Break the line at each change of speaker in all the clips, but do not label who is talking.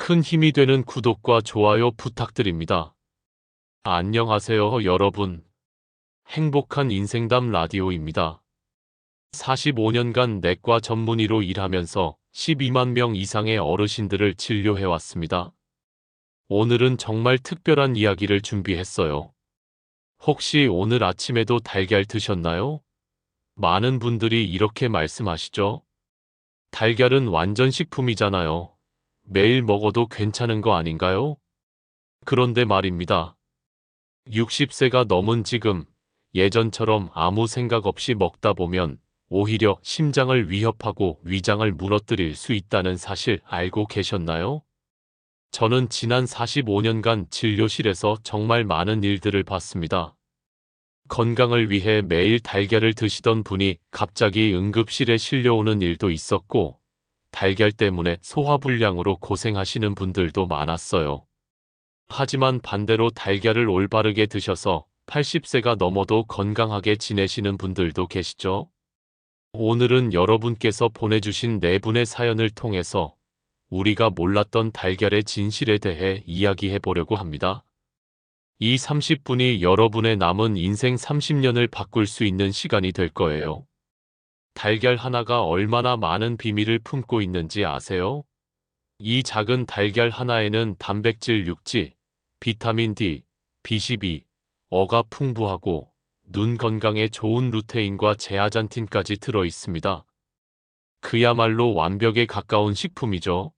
큰 힘이 되는 구독과 좋아요 부탁드립니다. 안녕하세요, 여러분. 행복한 인생담 라디오입니다. 45년간 내과 전문의로 일하면서 12만 명 이상의 어르신들을 진료해왔습니다. 오늘은 정말 특별한 이야기를 준비했어요. 혹시 오늘 아침에도 달걀 드셨나요? 많은 분들이 이렇게 말씀하시죠. 달걀은 완전 식품이잖아요. 매일 먹어도 괜찮은 거 아닌가요? 그런데 말입니다. 60세가 넘은 지금 예전처럼 아무 생각 없이 먹다 보면 오히려 심장을 위협하고 위장을 무너뜨릴 수 있다는 사실 알고 계셨나요? 저는 지난 45년간 진료실에서 정말 많은 일들을 봤습니다. 건강을 위해 매일 달걀을 드시던 분이 갑자기 응급실에 실려오는 일도 있었고, 달걀 때문에 소화불량으로 고생하시는 분들도 많았어요. 하지만 반대로 달걀을 올바르게 드셔서 80세가 넘어도 건강하게 지내시는 분들도 계시죠? 오늘은 여러분께서 보내주신 네 분의 사연을 통해서 우리가 몰랐던 달걀의 진실에 대해 이야기해 보려고 합니다. 이 30분이 여러분의 남은 인생 30년을 바꿀 수 있는 시간이 될 거예요. 달걀 하나가 얼마나 많은 비밀을 품고 있는지 아세요? 이 작은 달걀 하나에는 단백질 6지, 비타민 D, B12, 어가 풍부하고 눈 건강에 좋은 루테인과 제아잔틴까지 들어 있습니다. 그야말로 완벽에 가까운 식품이죠.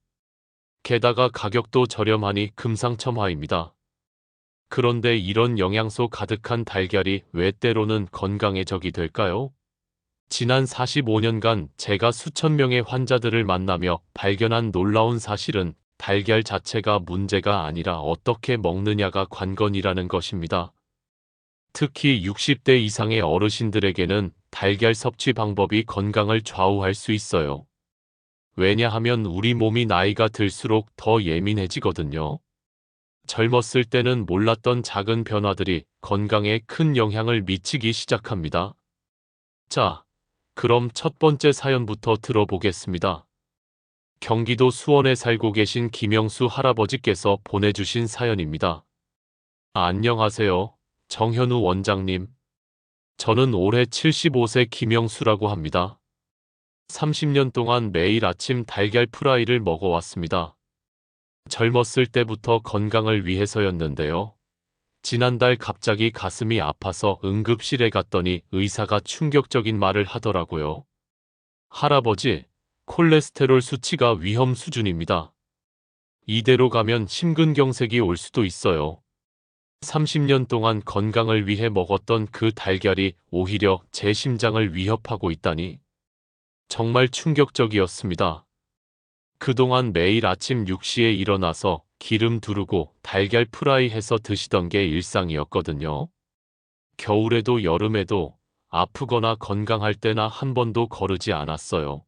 게다가 가격도 저렴하니 금상첨화입니다. 그런데 이런 영양소 가득한 달걀이 왜 때로는 건강에 적이 될까요? 지난 45년간 제가 수천 명의 환자들을 만나며 발견한 놀라운 사실은 달걀 자체가 문제가 아니라 어떻게 먹느냐가 관건이라는 것입니다. 특히 60대 이상의 어르신들에게는 달걀 섭취 방법이 건강을 좌우할 수 있어요. 왜냐하면 우리 몸이 나이가 들수록 더 예민해지거든요. 젊었을 때는 몰랐던 작은 변화들이 건강에 큰 영향을 미치기 시작합니다. 자, 그럼 첫 번째 사연부터 들어보겠습니다. 경기도 수원에 살고 계신 김영수 할아버지께서 보내주신 사연입니다. 안녕하세요, 정현우 원장님. 저는 올해 75세 김영수라고 합니다. 30년 동안 매일 아침 달걀 프라이를 먹어왔습니다. 젊었을 때부터 건강을 위해서였는데요. 지난달 갑자기 가슴이 아파서 응급실에 갔더니 의사가 충격적인 말을 하더라고요. 할아버지, 콜레스테롤 수치가 위험 수준입니다. 이대로 가면 심근경색이 올 수도 있어요. 30년 동안 건강을 위해 먹었던 그 달걀이 오히려 제 심장을 위협하고 있다니. 정말 충격적이었습니다. 그동안 매일 아침 6시에 일어나서 기름 두르고 달걀 프라이 해서 드시던 게 일상이었거든요. 겨울에도 여름에도 아프거나 건강할 때나 한 번도 거르지 않았어요.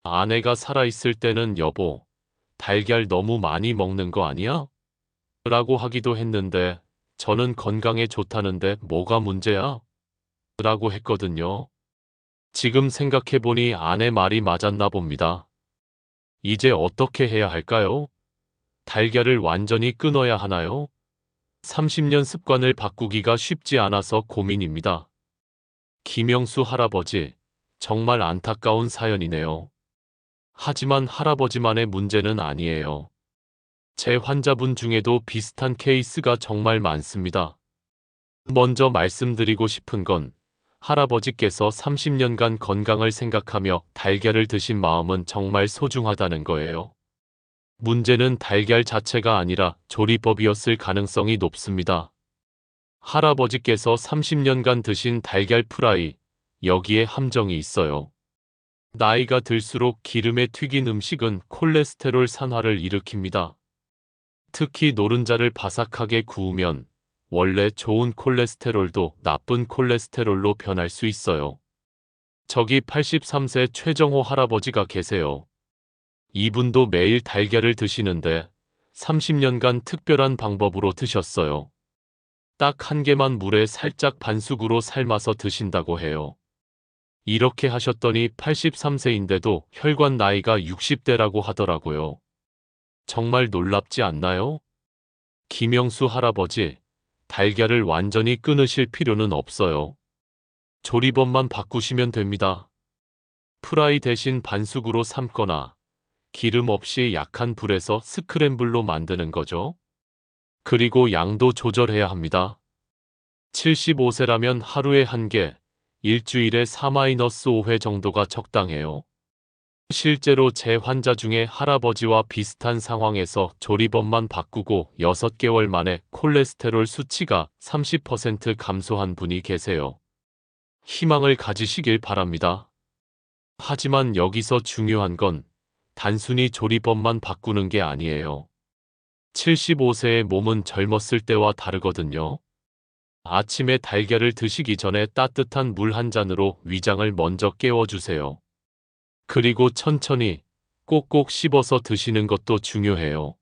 아내가 살아있을 때는 여보, 달걀 너무 많이 먹는 거 아니야? 라고 하기도 했는데 저는 건강에 좋다는데 뭐가 문제야? 라고 했거든요. 지금 생각해보니 아내 말이 맞았나 봅니다. 이제 어떻게 해야 할까요? 달걀을 완전히 끊어야 하나요? 30년 습관을 바꾸기가 쉽지 않아서 고민입니다. 김영수 할아버지, 정말 안타까운 사연이네요. 하지만 할아버지만의 문제는 아니에요. 제 환자분 중에도 비슷한 케이스가 정말 많습니다. 먼저 말씀드리고 싶은 건 할아버지께서 30년간 건강을 생각하며 달걀을 드신 마음은 정말 소중하다는 거예요. 문제는 달걀 자체가 아니라 조리법이었을 가능성이 높습니다. 할아버지께서 30년간 드신 달걀 프라이, 여기에 함정이 있어요. 나이가 들수록 기름에 튀긴 음식은 콜레스테롤 산화를 일으킵니다. 특히 노른자를 바삭하게 구우면 원래 좋은 콜레스테롤도 나쁜 콜레스테롤로 변할 수 있어요. 저기 83세 최정호 할아버지가 계세요. 이분도 매일 달걀을 드시는데 30년간 특별한 방법으로 드셨어요. 딱 한 개만 물에 살짝 반숙으로 삶아서 드신다고 해요. 이렇게 하셨더니 83세인데도 혈관 나이가 60대라고 하더라고요. 정말 놀랍지 않나요? 김영수 할아버지, 달걀을 완전히 끊으실 필요는 없어요. 조리법만 바꾸시면 됩니다. 프라이 대신 반숙으로 삶거나 기름 없이 약한 불에서 스크램블로 만드는 거죠. 그리고 양도 조절해야 합니다. 75세라면 하루에 1개, 일주일에 4-5회 정도가 적당해요. 실제로 제 환자 중에 할아버지와 비슷한 상황에서 조리법만 바꾸고 6개월 만에 콜레스테롤 수치가 30% 감소한 분이 계세요. 희망을 가지시길 바랍니다. 하지만 여기서 중요한 건 단순히 조리법만 바꾸는 게 아니에요. 75세의 몸은 젊었을 때와 다르거든요. 아침에 달걀을 드시기 전에 따뜻한 물 한 잔으로 위장을 먼저 깨워주세요. 그리고 천천히 꼭꼭 씹어서 드시는 것도 중요해요.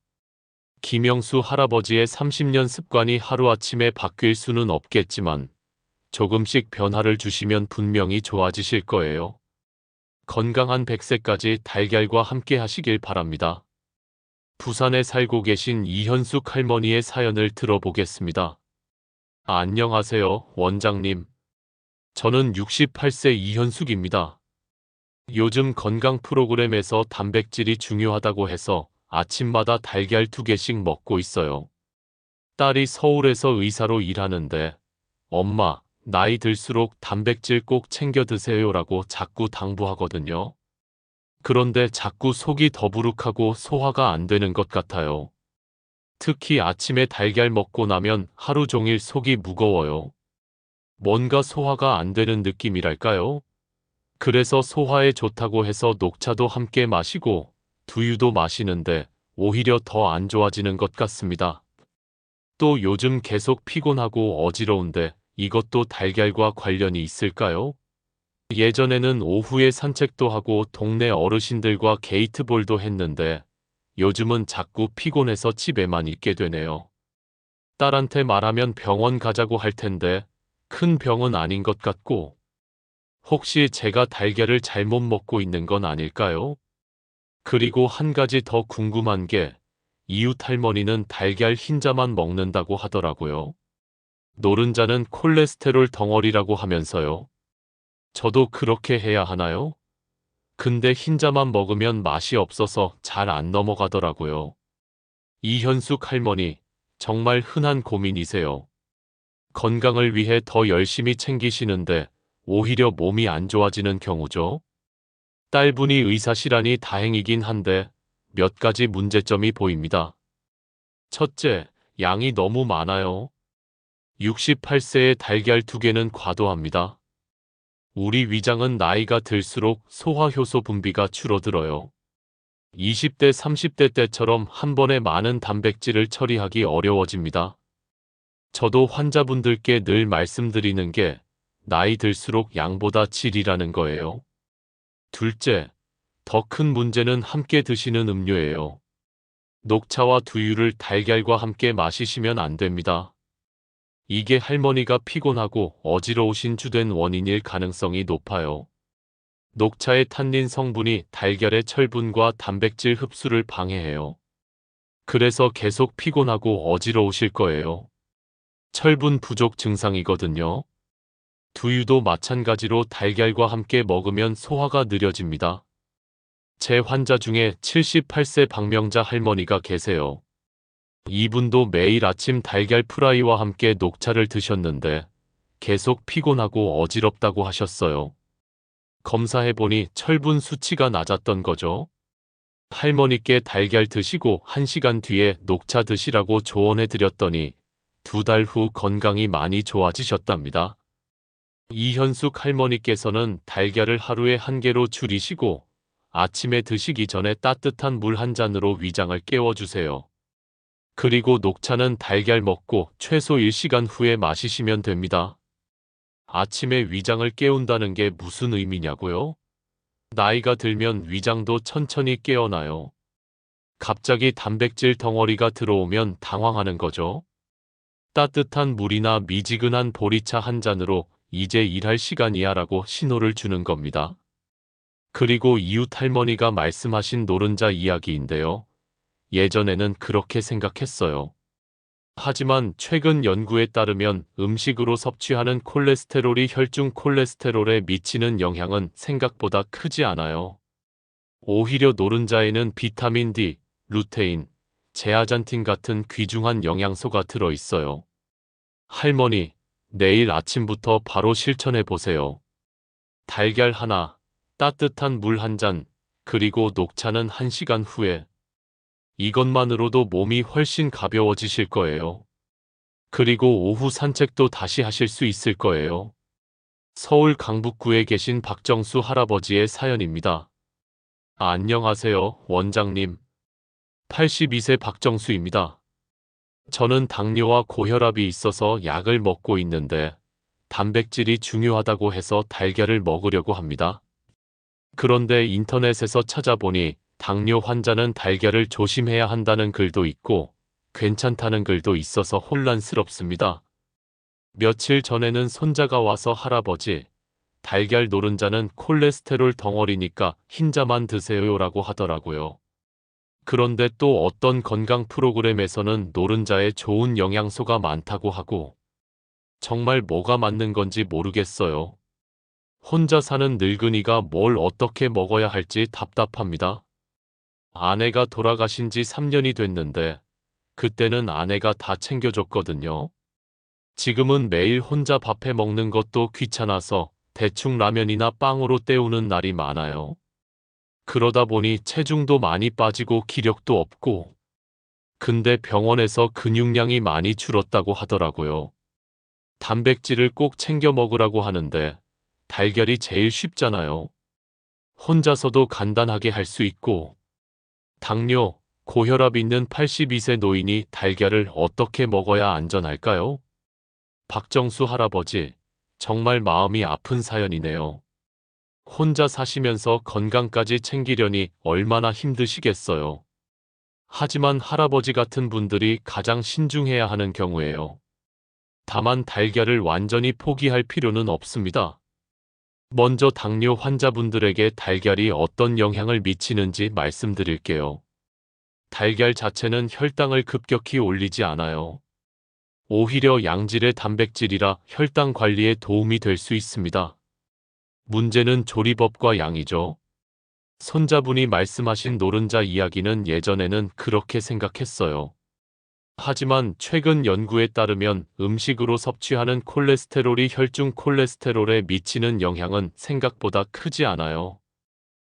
김영수 할아버지의 30년 습관이 하루아침에 바뀔 수는 없겠지만 조금씩 변화를 주시면 분명히 좋아지실 거예요. 건강한 100세까지 달걀과 함께 하시길 바랍니다. 부산에 살고 계신 이현숙 할머니의 사연을 들어보겠습니다. 안녕하세요, 원장님. 저는 68세 이현숙입니다. 요즘 건강 프로그램에서 단백질이 중요하다고 해서 아침마다 달걀 2개씩 먹고 있어요. 딸이 서울에서 의사로 일하는데 엄마, 나이 들수록 단백질 꼭 챙겨 드세요라고 자꾸 당부하거든요. 그런데 자꾸 속이 더부룩하고 소화가 안 되는 것 같아요. 특히 아침에 달걀 먹고 나면 하루 종일 속이 무거워요. 뭔가 소화가 안 되는 느낌이랄까요? 그래서 소화에 좋다고 해서 녹차도 함께 마시고 두유도 마시는데 오히려 더 안 좋아지는 것 같습니다. 또 요즘 계속 피곤하고 어지러운데 이것도 달걀과 관련이 있을까요? 예전에는 오후에 산책도 하고 동네 어르신들과 게이트볼도 했는데 요즘은 자꾸 피곤해서 집에만 있게 되네요. 딸한테 말하면 병원 가자고 할 텐데 큰 병은 아닌 것 같고 혹시 제가 달걀을 잘못 먹고 있는 건 아닐까요? 그리고 한 가지 더 궁금한 게 이웃 할머니는 달걀 흰자만 먹는다고 하더라고요. 노른자는 콜레스테롤 덩어리라고 하면서요. 저도 그렇게 해야 하나요? 근데 흰자만 먹으면 맛이 없어서 잘 안 넘어가더라고요. 이현숙 할머니, 정말 흔한 고민이세요. 건강을 위해 더 열심히 챙기시는데 오히려 몸이 안 좋아지는 경우죠. 딸분이 의사시라니 다행이긴 한데 몇 가지 문제점이 보입니다. 첫째, 양이 너무 많아요. 68세의 달걀 2개는 과도합니다. 우리 위장은 나이가 들수록 소화효소 분비가 줄어들어요. 20대, 30대 때처럼 한 번에 많은 단백질을 처리하기 어려워집니다. 저도 환자분들께 늘 말씀드리는 게 나이 들수록 양보다 질이라는 거예요. 둘째, 더 큰 문제는 함께 드시는 음료예요. 녹차와 두유를 달걀과 함께 마시시면 안 됩니다. 이게 할머니가 피곤하고 어지러우신 주된 원인일 가능성이 높아요. 녹차의 탄닌 성분이 달걀의 철분과 단백질 흡수를 방해해요. 그래서 계속 피곤하고 어지러우실 거예요. 철분 부족 증상이거든요. 두유도 마찬가지로 달걀과 함께 먹으면 소화가 느려집니다. 제 환자 중에 78세 박명자 할머니가 계세요. 이분도 매일 아침 달걀 프라이와 함께 녹차를 드셨는데 계속 피곤하고 어지럽다고 하셨어요. 검사해보니 철분 수치가 낮았던 거죠. 할머니께 달걀 드시고 1시간 뒤에 녹차 드시라고 조언해드렸더니 2달 후 건강이 많이 좋아지셨답니다. 이현숙 할머니께서는 달걀을 하루에 1개로 줄이시고 아침에 드시기 전에 따뜻한 물 한 잔으로 위장을 깨워주세요. 그리고 녹차는 달걀 먹고 최소 1시간 후에 마시시면 됩니다. 아침에 위장을 깨운다는 게 무슨 의미냐고요? 나이가 들면 위장도 천천히 깨어나요. 갑자기 단백질 덩어리가 들어오면 당황하는 거죠. 따뜻한 물이나 미지근한 보리차 한 잔으로 이제 일할 시간이야 라고 신호를 주는 겁니다. 그리고 이웃 할머니가 말씀하신 노른자 이야기인데요. 예전에는 그렇게 생각했어요. 하지만 최근 연구에 따르면 음식으로 섭취하는 콜레스테롤이 혈중 콜레스테롤에 미치는 영향은 생각보다 크지 않아요. 오히려 노른자에는 비타민 D, 루테인, 제아잔틴 같은 귀중한 영양소가 들어 있어요. 할머니, 내일 아침부터 바로 실천해 보세요. 달걀 하나, 따뜻한 물 한 잔, 그리고 녹차는 1시간 후에. 이것만으로도 몸이 훨씬 가벼워지실 거예요. 그리고 오후 산책도 다시 하실 수 있을 거예요. 서울 강북구에 계신 박정수 할아버지의 사연입니다. 안녕하세요, 원장님. 82세 박정수입니다. 저는 당뇨와 고혈압이 있어서 약을 먹고 있는데 단백질이 중요하다고 해서 달걀을 먹으려고 합니다. 그런데 인터넷에서 찾아보니 당뇨 환자는 달걀을 조심해야 한다는 글도 있고 괜찮다는 글도 있어서 혼란스럽습니다. 며칠 전에는 손자가 와서 할아버지, 달걀 노른자는 콜레스테롤 덩어리니까 흰자만 드세요라고 하더라고요. 그런데 또 어떤 건강 프로그램에서는 노른자에 좋은 영양소가 많다고 하고 정말 뭐가 맞는 건지 모르겠어요. 혼자 사는 늙은이가 뭘 어떻게 먹어야 할지 답답합니다. 아내가 돌아가신 지 3년이 됐는데 그때는 아내가 다 챙겨줬거든요. 지금은 매일 혼자 밥해 먹는 것도 귀찮아서 대충 라면이나 빵으로 때우는 날이 많아요. 그러다 보니 체중도 많이 빠지고 기력도 없고, 근데 병원에서 근육량이 많이 줄었다고 하더라고요. 단백질을 꼭 챙겨 먹으라고 하는데 달걀이 제일 쉽잖아요. 혼자서도 간단하게 할 수 있고, 당뇨, 고혈압 있는 82세 노인이 달걀을 어떻게 먹어야 안전할까요? 박정수 할아버지, 정말 마음이 아픈 사연이네요. 혼자 사시면서 건강까지 챙기려니 얼마나 힘드시겠어요. 하지만 할아버지 같은 분들이 가장 신중해야 하는 경우예요. 다만 달걀을 완전히 포기할 필요는 없습니다. 먼저 당뇨 환자분들에게 달걀이 어떤 영향을 미치는지 말씀드릴게요. 달걀 자체는 혈당을 급격히 올리지 않아요. 오히려 양질의 단백질이라 혈당 관리에 도움이 될 수 있습니다. 문제는 조리법과 양이죠. 손자분이 말씀하신 노른자 이야기는 예전에는 그렇게 생각했어요. 하지만 최근 연구에 따르면 음식으로 섭취하는 콜레스테롤이 혈중 콜레스테롤에 미치는 영향은 생각보다 크지 않아요.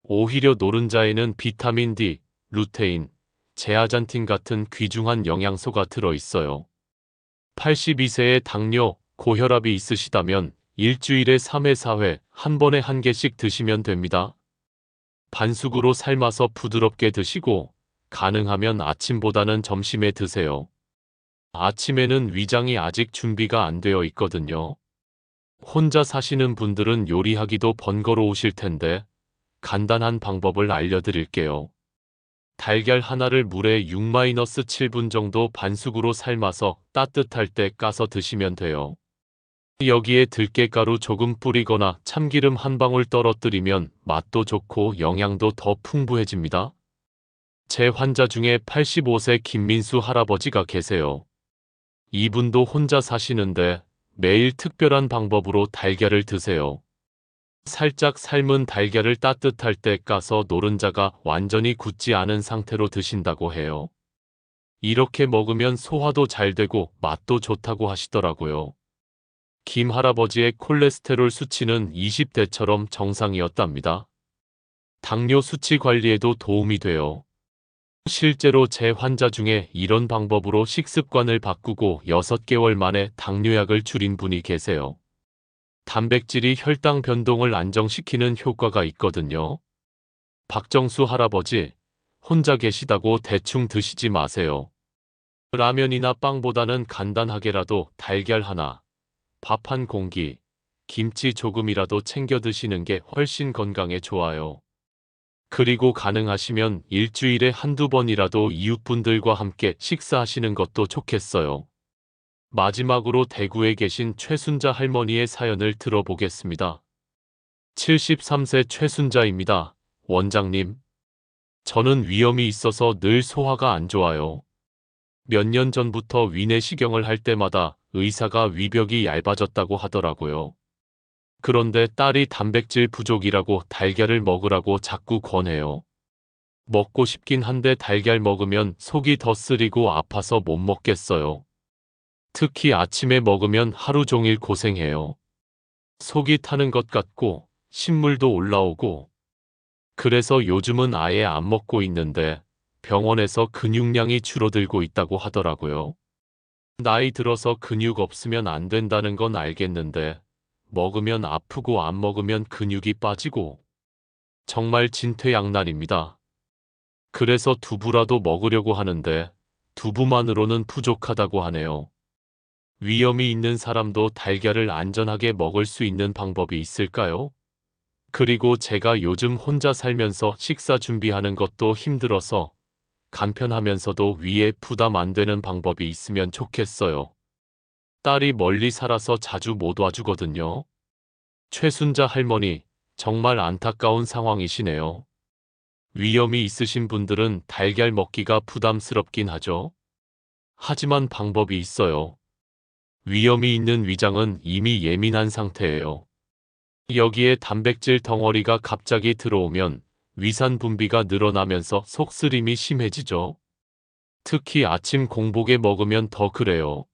오히려 노른자에는 비타민 D, 루테인, 제아잔틴 같은 귀중한 영양소가 들어 있어요. 82세에 당뇨, 고혈압이 있으시다면 일주일에 3회, 4회, 한 번에 한 개씩 드시면 됩니다. 반숙으로 삶아서 부드럽게 드시고 가능하면 아침보다는 점심에 드세요. 아침에는 위장이 아직 준비가 안 되어 있거든요. 혼자 사시는 분들은 요리하기도 번거로우실 텐데 간단한 방법을 알려드릴게요. 달걀 하나를 물에 6-7분 정도 반숙으로 삶아서 따뜻할 때 까서 드시면 돼요. 여기에 들깨가루 조금 뿌리거나 참기름 한 방울 떨어뜨리면 맛도 좋고 영양도 더 풍부해집니다. 제 환자 중에 85세 김민수 할아버지가 계세요. 이분도 혼자 사시는데 매일 특별한 방법으로 달걀을 드세요. 살짝 삶은 달걀을 따뜻할 때 까서 노른자가 완전히 굳지 않은 상태로 드신다고 해요. 이렇게 먹으면 소화도 잘 되고 맛도 좋다고 하시더라고요. 김 할아버지의 콜레스테롤 수치는 20대처럼 정상이었답니다. 당뇨 수치 관리에도 도움이 돼요. 실제로 제 환자 중에 이런 방법으로 식습관을 바꾸고 6개월 만에 당뇨약을 줄인 분이 계세요. 단백질이 혈당 변동을 안정시키는 효과가 있거든요. 박정수 할아버지, 혼자 계시다고 대충 드시지 마세요. 라면이나 빵보다는 간단하게라도 달걀 하나, 밥 한 공기, 김치 조금이라도 챙겨 드시는 게 훨씬 건강에 좋아요. 그리고 가능하시면 일주일에 한두 번이라도 이웃분들과 함께 식사하시는 것도 좋겠어요. 마지막으로 대구에 계신 최순자 할머니의 사연을 들어보겠습니다. 73세 최순자입니다. 원장님. 저는 위염이 있어서 늘 소화가 안 좋아요. 몇 년 전부터 위내시경을 할 때마다 의사가 위벽이 얇아졌다고 하더라고요. 그런데 딸이 단백질 부족이라고 달걀을 먹으라고 자꾸 권해요. 먹고 싶긴 한데 달걀 먹으면 속이 더 쓰리고 아파서 못 먹겠어요. 특히 아침에 먹으면 하루 종일 고생해요. 속이 타는 것 같고 신물도 올라오고 그래서 요즘은 아예 안 먹고 있는데 병원에서 근육량이 줄어들고 있다고 하더라고요. 나이 들어서 근육 없으면 안 된다는 건 알겠는데 먹으면 아프고 안 먹으면 근육이 빠지고 정말 진퇴양난입니다. 그래서 두부라도 먹으려고 하는데 두부만으로는 부족하다고 하네요. 위염이 있는 사람도 달걀을 안전하게 먹을 수 있는 방법이 있을까요? 그리고 제가 요즘 혼자 살면서 식사 준비하는 것도 힘들어서 간편하면서도 위에 부담 안 되는 방법이 있으면 좋겠어요. 딸이 멀리 살아서 자주 못 와주거든요. 최순자 할머니, 정말 안타까운 상황이시네요. 위염이 있으신 분들은 달걀 먹기가 부담스럽긴 하죠. 하지만 방법이 있어요. 위염이 있는 위장은 이미 예민한 상태예요. 여기에 단백질 덩어리가 갑자기 들어오면 위산 분비가 늘어나면서 속쓰림이 심해지죠. 특히 아침 공복에 먹으면 더 그래요.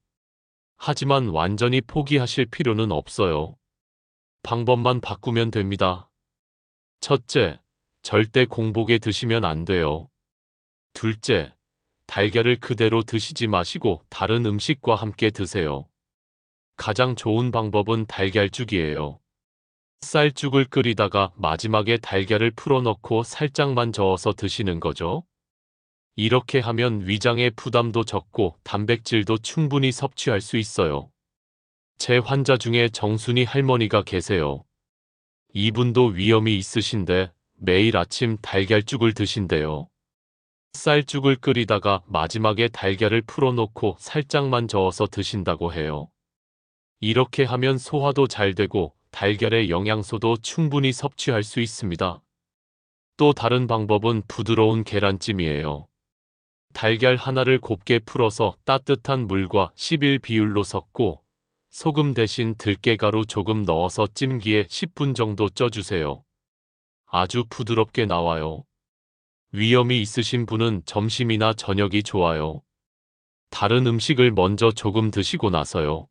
하지만 완전히 포기하실 필요는 없어요. 방법만 바꾸면 됩니다. 첫째, 절대 공복에 드시면 안 돼요. 둘째, 달걀을 그대로 드시지 마시고 다른 음식과 함께 드세요. 가장 좋은 방법은 달걀죽이에요. 쌀죽을 끓이다가 마지막에 달걀을 풀어넣고 살짝만 저어서 드시는 거죠. 이렇게 하면 위장의 부담도 적고 단백질도 충분히 섭취할 수 있어요. 제 환자 중에 정순이 할머니가 계세요. 이분도 위염이 있으신데 매일 아침 달걀죽을 드신대요. 쌀죽을 끓이다가 마지막에 달걀을 풀어놓고 살짝만 저어서 드신다고 해요. 이렇게 하면 소화도 잘 되고 달걀의 영양소도 충분히 섭취할 수 있습니다. 또 다른 방법은 부드러운 계란찜이에요. 달걀 하나를 곱게 풀어서 따뜻한 물과 11 비율로 섞고 소금 대신 들깨가루 조금 넣어서 찜기에 10분 정도 쪄주세요. 아주 부드럽게 나와요. 위염이 있으신 분은 점심이나 저녁이 좋아요. 다른 음식을 먼저 조금 드시고 나서요.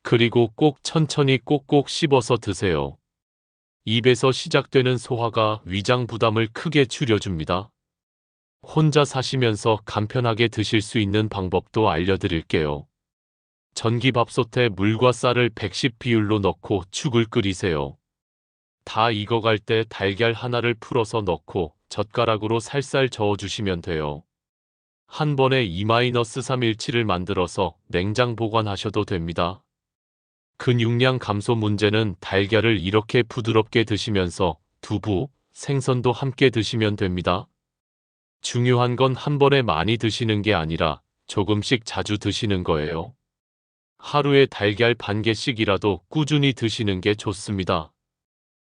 그리고 꼭 천천히 꼭꼭 씹어서 드세요. 입에서 시작되는 소화가 위장 부담을 크게 줄여줍니다. 혼자 사시면서 간편하게 드실 수 있는 방법도 알려드릴게요. 전기밥솥에 물과 쌀을 110 비율로 넣고 죽을 끓이세요. 다 익어갈 때 달걀 하나를 풀어서 넣고 젓가락으로 살살 저어주시면 돼요. 한 번에 2-3일치를 만들어서 냉장 보관하셔도 됩니다. 근육량 감소 문제는 달걀을 이렇게 부드럽게 드시면서 두부, 생선도 함께 드시면 됩니다. 중요한 건 한 번에 많이 드시는 게 아니라 조금씩 자주 드시는 거예요. 하루에 달걀 반 개씩이라도 꾸준히 드시는 게 좋습니다.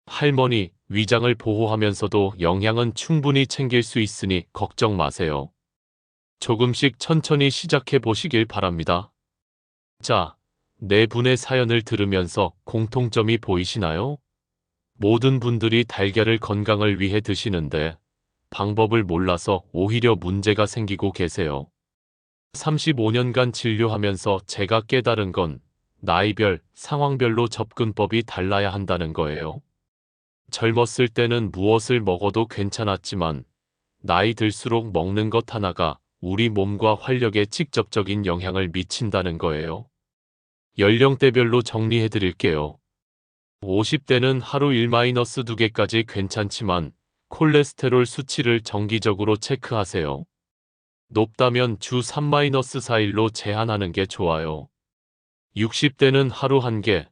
할머니, 위장을 보호하면서도 영양은 충분히 챙길 수 있으니 걱정 마세요. 조금씩 천천히 시작해 보시길 바랍니다. 자, 네 분의 사연을 들으면서 공통점이 보이시나요? 모든 분들이 달걀을 건강을 위해 드시는데 방법을 몰라서 오히려 문제가 생기고 계세요. 35년간 진료하면서 제가 깨달은 건 나이별, 상황별로 접근법이 달라야 한다는 거예요. 젊었을 때는 무엇을 먹어도 괜찮았지만 나이 들수록 먹는 것 하나가 우리 몸과 활력에 직접적인 영향을 미친다는 거예요. 연령대별로 정리해 드릴게요. 50대는 하루 1-2개까지 괜찮지만 콜레스테롤 수치를 정기적으로 체크하세요. 높다면 주 3-4일로 제한하는 게 좋아요. 60대는 하루 1개,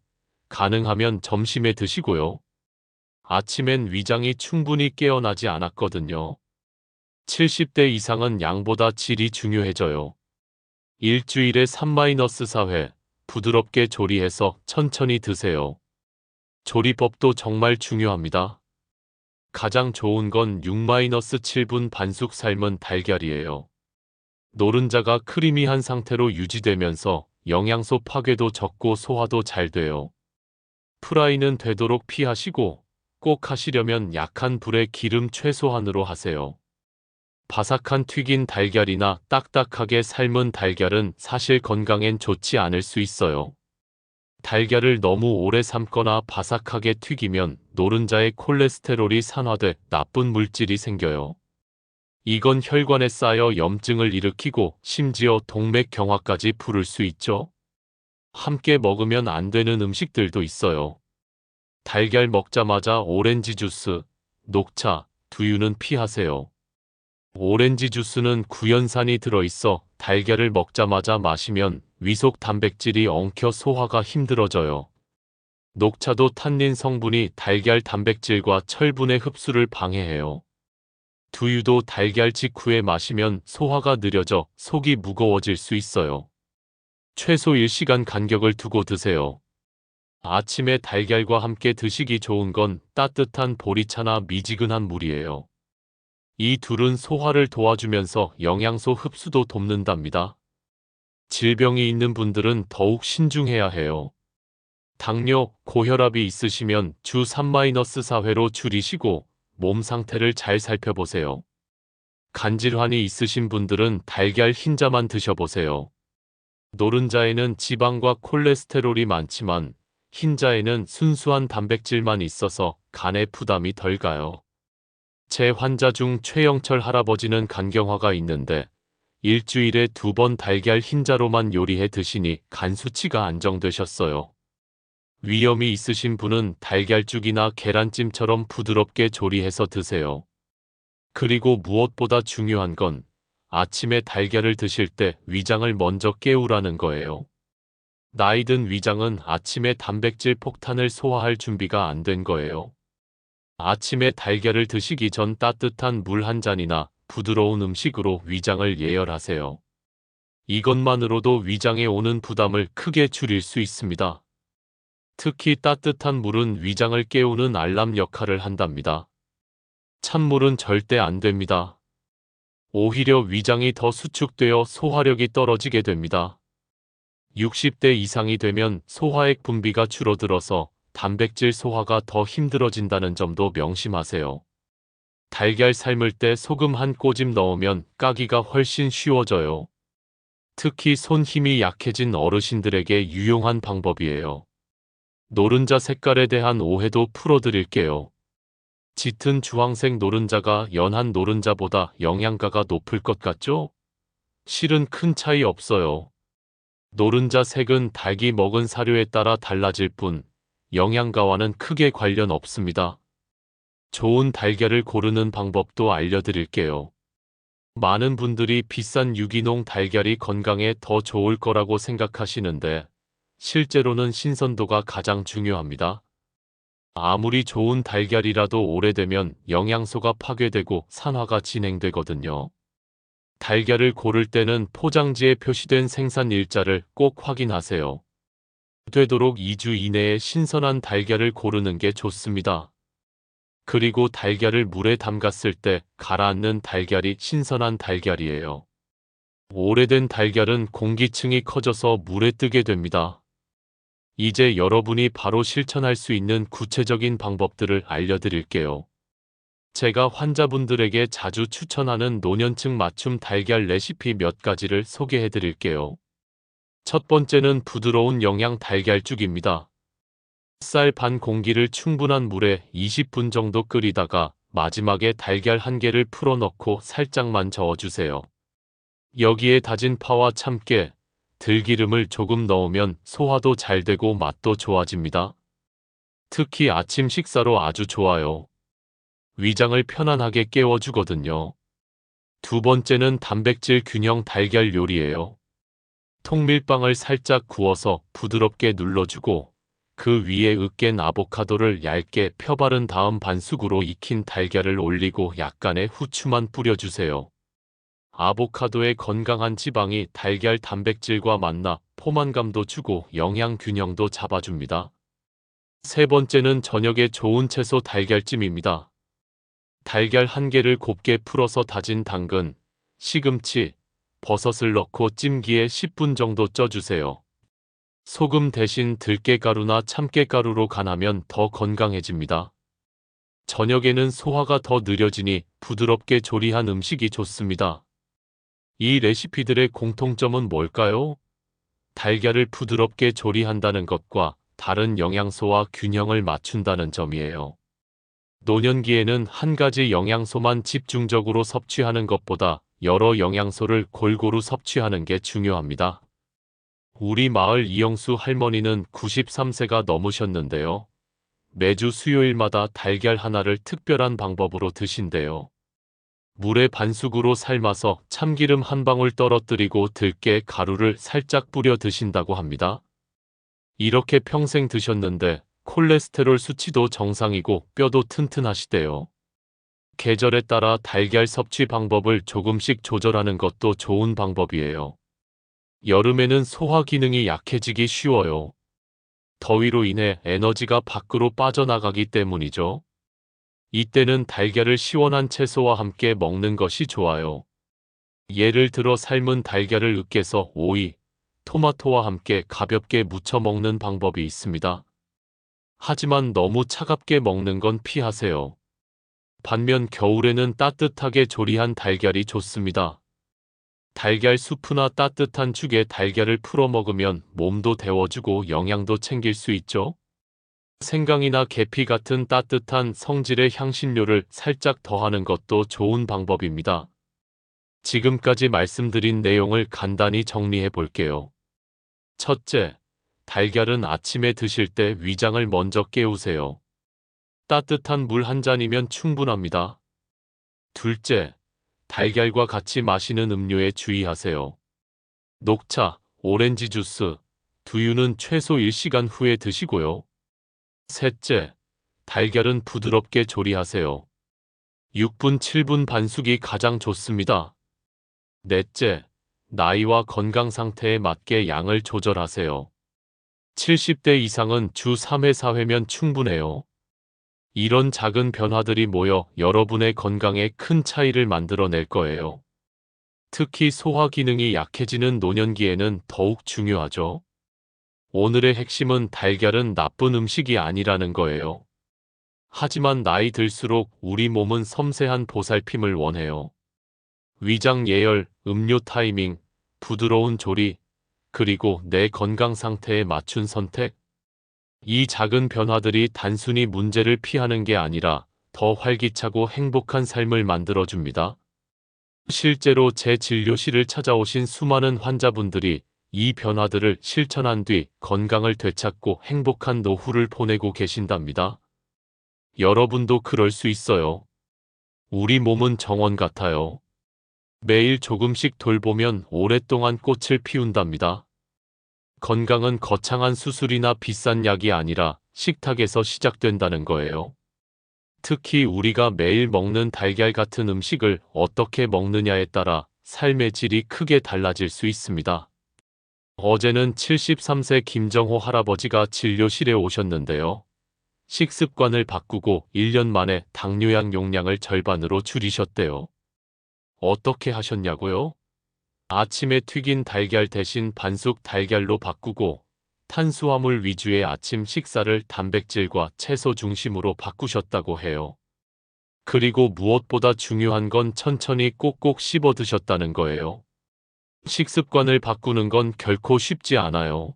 가능하면 점심에 드시고요. 아침엔 위장이 충분히 깨어나지 않았거든요. 70대 이상은 양보다 질이 중요해져요. 일주일에 3-4회, 부드럽게 조리해서 천천히 드세요. 조리법도 정말 중요합니다. 가장 좋은 건 6-7분 반숙 삶은 달걀이에요. 노른자가 크리미한 상태로 유지되면서 영양소 파괴도 적고 소화도 잘 돼요. 프라이는 되도록 피하시고 꼭 하시려면 약한 불에 기름 최소한으로 하세요. 바삭한 튀긴 달걀이나 딱딱하게 삶은 달걀은 사실 건강엔 좋지 않을 수 있어요. 달걀을 너무 오래 삶거나 바삭하게 튀기면 노른자의 콜레스테롤이 산화돼 나쁜 물질이 생겨요. 이건 혈관에 쌓여 염증을 일으키고 심지어 동맥경화까지 부를 수 있죠. 함께 먹으면 안 되는 음식들도 있어요. 달걀 먹자마자 오렌지 주스, 녹차, 두유는 피하세요. 오렌지 주스는 구연산이 들어있어 달걀을 먹자마자 마시면 위속 단백질이 엉켜 소화가 힘들어져요. 녹차도 탄닌 성분이 달걀 단백질과 철분의 흡수를 방해해요. 두유도 달걀 직후에 마시면 소화가 느려져 속이 무거워질 수 있어요. 최소 1시간 간격을 두고 드세요. 아침에 달걀과 함께 드시기 좋은 건 따뜻한 보리차나 미지근한 물이에요. 이 둘은 소화를 도와주면서 영양소 흡수도 돕는답니다. 질병이 있는 분들은 더욱 신중해야 해요. 당뇨, 고혈압이 있으시면 주 3-4회로 줄이시고 몸 상태를 잘 살펴보세요. 간질환이 있으신 분들은 달걀 흰자만 드셔보세요. 노른자에는 지방과 콜레스테롤이 많지만 흰자에는 순수한 단백질만 있어서 간에 부담이 덜 가요. 제 환자 중 최영철 할아버지는 간경화가 있는데 일주일에 2번 달걀 흰자로만 요리해 드시니 간 수치가 안정되셨어요. 위염이 있으신 분은 달걀죽이나 계란찜처럼 부드럽게 조리해서 드세요. 그리고 무엇보다 중요한 건 아침에 달걀을 드실 때 위장을 먼저 깨우라는 거예요. 나이든 위장은 아침에 단백질 폭탄을 소화할 준비가 안 된 거예요. 아침에 달걀을 드시기 전 따뜻한 물 한 잔이나 부드러운 음식으로 위장을 예열하세요. 이것만으로도 위장에 오는 부담을 크게 줄일 수 있습니다. 특히 따뜻한 물은 위장을 깨우는 알람 역할을 한답니다. 찬물은 절대 안 됩니다. 오히려 위장이 더 수축되어 소화력이 떨어지게 됩니다. 60대 이상이 되면 소화액 분비가 줄어들어서 단백질 소화가 더 힘들어진다는 점도 명심하세요. 달걀 삶을 때 소금 한 꼬집 넣으면 까기가 훨씬 쉬워져요. 특히 손 힘이 약해진 어르신들에게 유용한 방법이에요. 노른자 색깔에 대한 오해도 풀어드릴게요. 짙은 주황색 노른자가 연한 노른자보다 영양가가 높을 것 같죠? 실은 큰 차이 없어요. 노른자 색은 닭이 먹은 사료에 따라 달라질 뿐 영양가와는 크게 관련 없습니다. 좋은 달걀을 고르는 방법도 알려드릴게요. 많은 분들이 비싼 유기농 달걀이 건강에 더 좋을 거라고 생각하시는데 실제로는 신선도가 가장 중요합니다. 아무리 좋은 달걀이라도 오래되면 영양소가 파괴되고 산화가 진행되거든요. 달걀을 고를 때는 포장지에 표시된 생산 일자를 꼭 확인하세요. 되도록 2주 이내에 신선한 달걀을 고르는 게 좋습니다. 그리고 달걀을 물에 담갔을 때 가라앉는 달걀이 신선한 달걀이에요. 오래된 달걀은 공기층이 커져서 물에 뜨게 됩니다. 이제 여러분이 바로 실천할 수 있는 구체적인 방법들을 알려드릴게요. 제가 환자분들에게 자주 추천하는 노년층 맞춤 달걀 레시피 몇 가지를 소개해드릴게요. 첫 번째는 부드러운 영양 달걀죽입니다. 쌀 반 공기를 충분한 물에 20분 정도 끓이다가 마지막에 달걀 한 개를 풀어 넣고 살짝만 저어주세요. 여기에 다진 파와 참깨, 들기름을 조금 넣으면 소화도 잘 되고 맛도 좋아집니다. 특히 아침 식사로 아주 좋아요. 위장을 편안하게 깨워주거든요. 두 번째는 단백질 균형 달걀 요리예요. 통밀빵을 살짝 구워서 부드럽게 눌러주고 그 위에 으깬 아보카도를 얇게 펴바른 다음 반숙으로 익힌 달걀을 올리고 약간의 후추만 뿌려주세요. 아보카도의 건강한 지방이 달걀 단백질과 만나 포만감도 주고 영양 균형도 잡아줍니다. 세 번째는 저녁에 좋은 채소 달걀찜입니다. 달걀 1개를 곱게 풀어서 다진 당근, 시금치, 버섯을 넣고 찜기에 10분 정도 쪄주세요. 소금 대신 들깨가루나 참깨가루로 간하면 더 건강해집니다. 저녁에는 소화가 더 느려지니 부드럽게 조리한 음식이 좋습니다. 이 레시피들의 공통점은 뭘까요? 달걀을 부드럽게 조리한다는 것과 다른 영양소와 균형을 맞춘다는 점이에요. 노년기에는 한 가지 영양소만 집중적으로 섭취하는 것보다 여러 영양소를 골고루 섭취하는 게 중요합니다. 우리 마을 이영수 할머니는 93세가 넘으셨는데요. 매주 수요일마다 달걀 하나를 특별한 방법으로 드신대요. 물에 반숙으로 삶아서 참기름 한 방울 떨어뜨리고 들깨 가루를 살짝 뿌려 드신다고 합니다. 이렇게 평생 드셨는데 콜레스테롤 수치도 정상이고 뼈도 튼튼하시대요. 계절에 따라 달걀 섭취 방법을 조금씩 조절하는 것도 좋은 방법이에요. 여름에는 소화 기능이 약해지기 쉬워요. 더위로 인해 에너지가 밖으로 빠져나가기 때문이죠. 이때는 달걀을 시원한 채소와 함께 먹는 것이 좋아요. 예를 들어 삶은 달걀을 으깨서 오이, 토마토와 함께 가볍게 무쳐 먹는 방법이 있습니다. 하지만 너무 차갑게 먹는 건 피하세요. 반면 겨울에는 따뜻하게 조리한 달걀이 좋습니다. 달걀 수프나 따뜻한 죽에 달걀을 풀어 먹으면 몸도 데워주고 영양도 챙길 수 있죠. 생강이나 계피 같은 따뜻한 성질의 향신료를 살짝 더하는 것도 좋은 방법입니다. 지금까지 말씀드린 내용을 간단히 정리해 볼게요. 첫째, 달걀은 아침에 드실 때 위장을 먼저 깨우세요. 따뜻한 물 한 잔이면 충분합니다. 둘째, 달걀과 같이 마시는 음료에 주의하세요. 녹차, 오렌지 주스, 두유는 최소 1시간 후에 드시고요. 셋째, 달걀은 부드럽게 조리하세요. 6분, 7분 반숙이 가장 좋습니다. 넷째, 나이와 건강 상태에 맞게 양을 조절하세요. 70대 이상은 주 3회, 4회면 충분해요. 이런 작은 변화들이 모여 여러분의 건강에 큰 차이를 만들어낼 거예요. 특히 소화 기능이 약해지는 노년기에는 더욱 중요하죠. 오늘의 핵심은 달걀은 나쁜 음식이 아니라는 거예요. 하지만 나이 들수록 우리 몸은 섬세한 보살핌을 원해요. 위장 예열, 음료 타이밍, 부드러운 조리, 그리고 내 건강 상태에 맞춘 선택. 이 작은 변화들이 단순히 문제를 피하는 게 아니라 더 활기차고 행복한 삶을 만들어줍니다. 실제로 제 진료실을 찾아오신 수많은 환자분들이 이 변화들을 실천한 뒤 건강을 되찾고 행복한 노후를 보내고 계신답니다. 여러분도 그럴 수 있어요. 우리 몸은 정원 같아요. 매일 조금씩 돌보면 오랫동안 꽃을 피운답니다. 건강은 거창한 수술이나 비싼 약이 아니라 식탁에서 시작된다는 거예요. 특히 우리가 매일 먹는 달걀 같은 음식을 어떻게 먹느냐에 따라 삶의 질이 크게 달라질 수 있습니다. 어제는 73세 김정호 할아버지가 진료실에 오셨는데요. 식습관을 바꾸고 1년 만에 당뇨약 용량을 절반으로 줄이셨대요. 어떻게 하셨냐고요? 아침에 튀긴 달걀 대신 반숙 달걀로 바꾸고 탄수화물 위주의 아침 식사를 단백질과 채소 중심으로 바꾸셨다고 해요. 그리고 무엇보다 중요한 건 천천히 꼭꼭 씹어 드셨다는 거예요. 식습관을 바꾸는 건 결코 쉽지 않아요.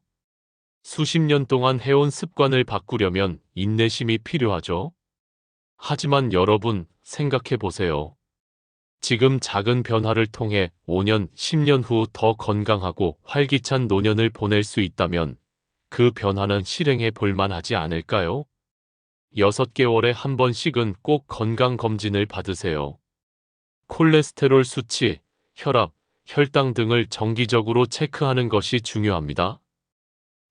수십 년 동안 해온 습관을 바꾸려면 인내심이 필요하죠. 하지만 여러분, 생각해 보세요. 지금 작은 변화를 통해 5년, 10년 후 더 건강하고 활기찬 노년을 보낼 수 있다면 그 변화는 실행해 볼 만하지 않을까요? 6개월에 한 번씩은 꼭 건강검진을 받으세요. 콜레스테롤 수치, 혈압, 혈당 등을 정기적으로 체크하는 것이 중요합니다.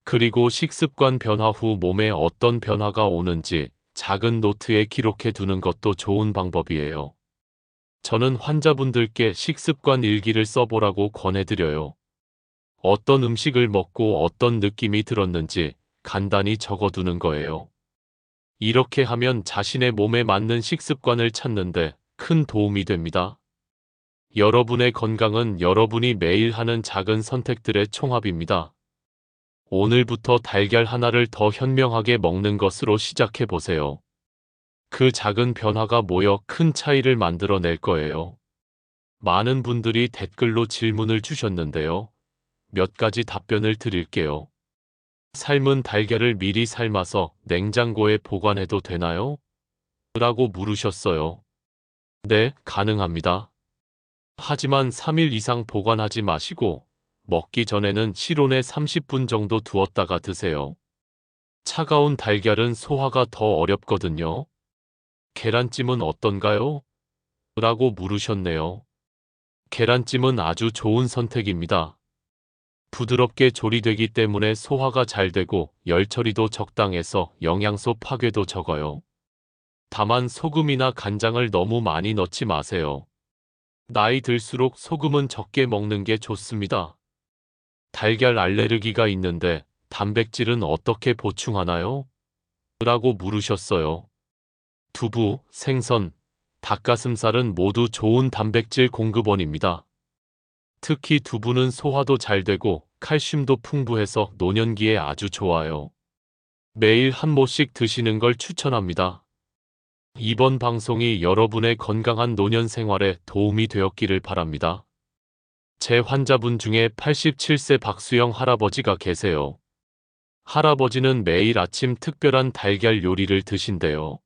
그리고 식습관 변화 후 몸에 어떤 변화가 오는지 작은 노트에 기록해 두는 것도 좋은 방법이에요. 저는 환자분들께 식습관 일기를 써보라고 권해드려요. 어떤 음식을 먹고 어떤 느낌이 들었는지 간단히 적어두는 거예요. 이렇게 하면 자신의 몸에 맞는 식습관을 찾는데 큰 도움이 됩니다. 여러분의 건강은 여러분이 매일 하는 작은 선택들의 총합입니다. 오늘부터 달걀 하나를 더 현명하게 먹는 것으로 시작해 보세요. 그 작은 변화가 모여 큰 차이를 만들어낼 거예요. 많은 분들이 댓글로 질문을 주셨는데요. 몇 가지 답변을 드릴게요. 삶은 달걀을 미리 삶아서 냉장고에 보관해도 되나요? 라고 물으셨어요. 네, 가능합니다. 하지만 3일 이상 보관하지 마시고 먹기 전에는 실온에 30분 정도 두었다가 드세요. 차가운 달걀은 소화가 더 어렵거든요. 계란찜은 어떤가요? 라고 물으셨네요. 계란찜은 아주 좋은 선택입니다. 부드럽게 조리되기 때문에 소화가 잘 되고 열 처리도 적당해서 영양소 파괴도 적어요. 다만 소금이나 간장을 너무 많이 넣지 마세요. 나이 들수록 소금은 적게 먹는 게 좋습니다. 달걀 알레르기가 있는데 단백질은 어떻게 보충하나요? 라고 물으셨어요. 두부, 생선, 닭가슴살은 모두 좋은 단백질 공급원입니다. 특히 두부는 소화도 잘 되고 칼슘도 풍부해서 노년기에 아주 좋아요. 매일 한 모씩 드시는 걸 추천합니다. 이번 방송이 여러분의 건강한 노년 생활에 도움이 되었기를 바랍니다. 제 환자분 중에 87세 박수영 할아버지가 계세요. 할아버지는 매일 아침 특별한 달걀 요리를 드신대요.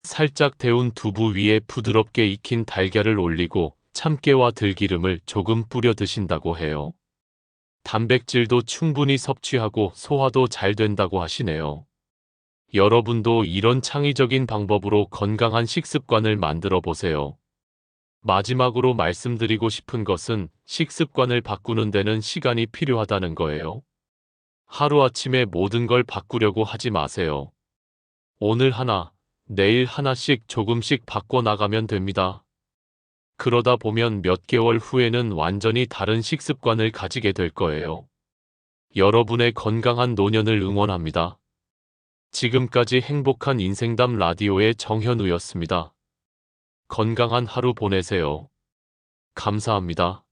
살짝 데운 두부 위에 부드럽게 익힌 달걀을 올리고 참깨와 들기름을 조금 뿌려 드신다고 해요. 단백질도 충분히 섭취하고 소화도 잘 된다고 하시네요. 여러분도 이런 창의적인 방법으로 건강한 식습관을 만들어 보세요. 마지막으로 말씀드리고 싶은 것은 식습관을 바꾸는 데는 시간이 필요하다는 거예요. 하루아침에 모든 걸 바꾸려고 하지 마세요. 오늘 하나, 내일 하나씩 조금씩 바꿔나가면 됩니다. 그러다 보면 몇 개월 후에는 완전히 다른 식습관을 가지게 될 거예요. 여러분의 건강한 노년을 응원합니다. 지금까지 행복한 인생담 라디오의 정현우였습니다. 건강한 하루 보내세요. 감사합니다.